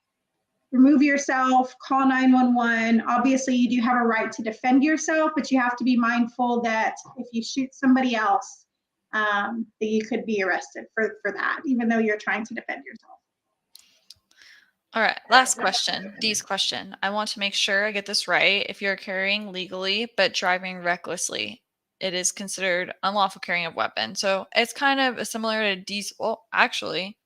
remove yourself, call 911. Obviously, you do have a right to defend yourself, but you have to be mindful that if you shoot somebody else, that you could be arrested for that, even though you're trying to defend yourself. All right, last question, Dee's question. I want to make sure I get this right. If you're carrying legally but driving recklessly, it is considered unlawful carrying of weapon. So it's kind of similar to Dee's. Well, actually,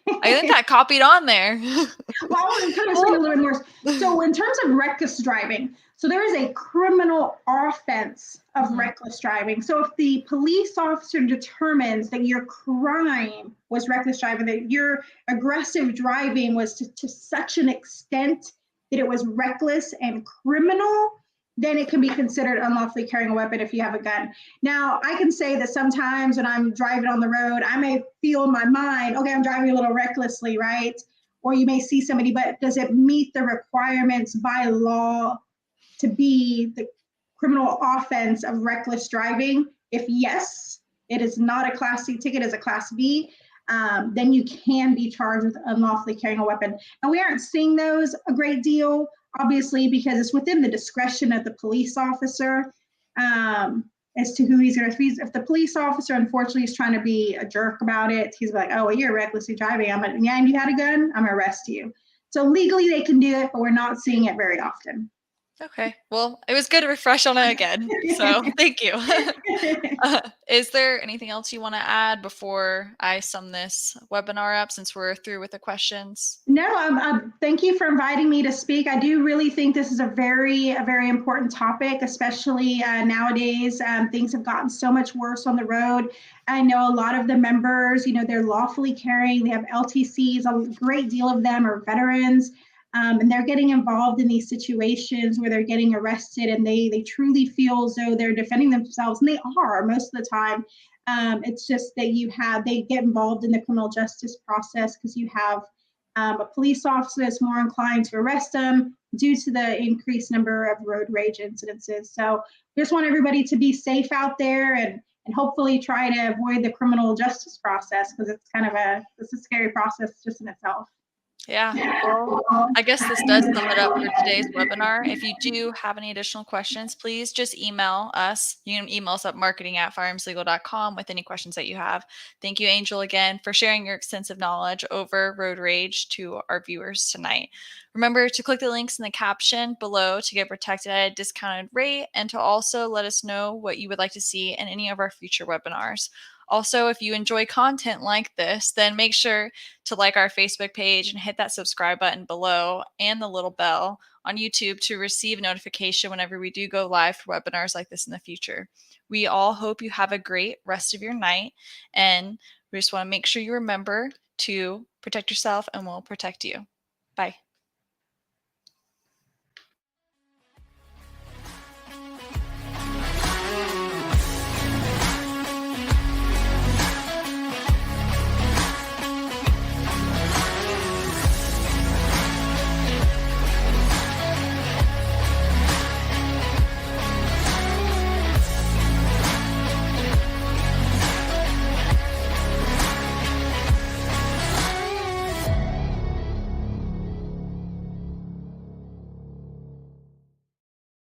I think that copied on there. Well, I want to kind of explain a little bit more. So in terms of reckless driving, so there is a criminal offense of reckless driving. So if the police officer determines that your crime was reckless driving, that your aggressive driving was to such an extent that it was reckless and criminal, then it can be considered unlawfully carrying a weapon if you have a gun. Now, I can say that sometimes when I'm driving on the road, I may feel in my mind, okay, I'm driving a little recklessly, right? Or you may see somebody, but does it meet the requirements by law to be the criminal offense of reckless driving? If yes, it is not a Class C ticket, it's a Class B, then you can be charged with unlawfully carrying a weapon. And we aren't seeing those a great deal, obviously, because it's within the discretion of the police officer as to who he's going to. If the police officer, unfortunately, is trying to be a jerk about it, he's like, oh, well, you're recklessly driving. And you had a gun, I'm going to arrest you. So legally they can do it, but we're not seeing it very often. Okay. Well, it was good to refresh on it again. So thank you. Is there anything else you want to add before I sum this webinar up since we're through with the questions? No, thank you for inviting me to speak. I do really think this is a very important topic, especially nowadays. Things have gotten so much worse on the road. I know a lot of the members, they're lawfully carrying. They have LTCs. A great deal of them are veterans, and they're getting involved in these situations where they're getting arrested, and they truly feel as though they're defending themselves, and they are most of the time. It's just that they get involved in the criminal justice process because you have a police officer is more inclined to arrest them due to the increased number of road rage incidences. So we just want everybody to be safe out there and hopefully try to avoid the criminal justice process because it's a scary process just in itself. Yeah. Well, I guess this does sum it up for today's webinar. If you do have any additional questions, please just email us. You can email us at marketing@firearmslegal.com with any questions that you have. Thank you, Angel, again for sharing your extensive knowledge over road rage to our viewers tonight. Remember to click the links in the caption below to get protected at a discounted rate and to also let us know what you would like to see in any of our future webinars. Also, if you enjoy content like this, then make sure to like our Facebook page and hit that subscribe button below and the little bell on YouTube to receive notification whenever we do go live for webinars like this in the future. We all hope you have a great rest of your night, and we just want to make sure you remember to protect yourself and we'll protect you. Bye.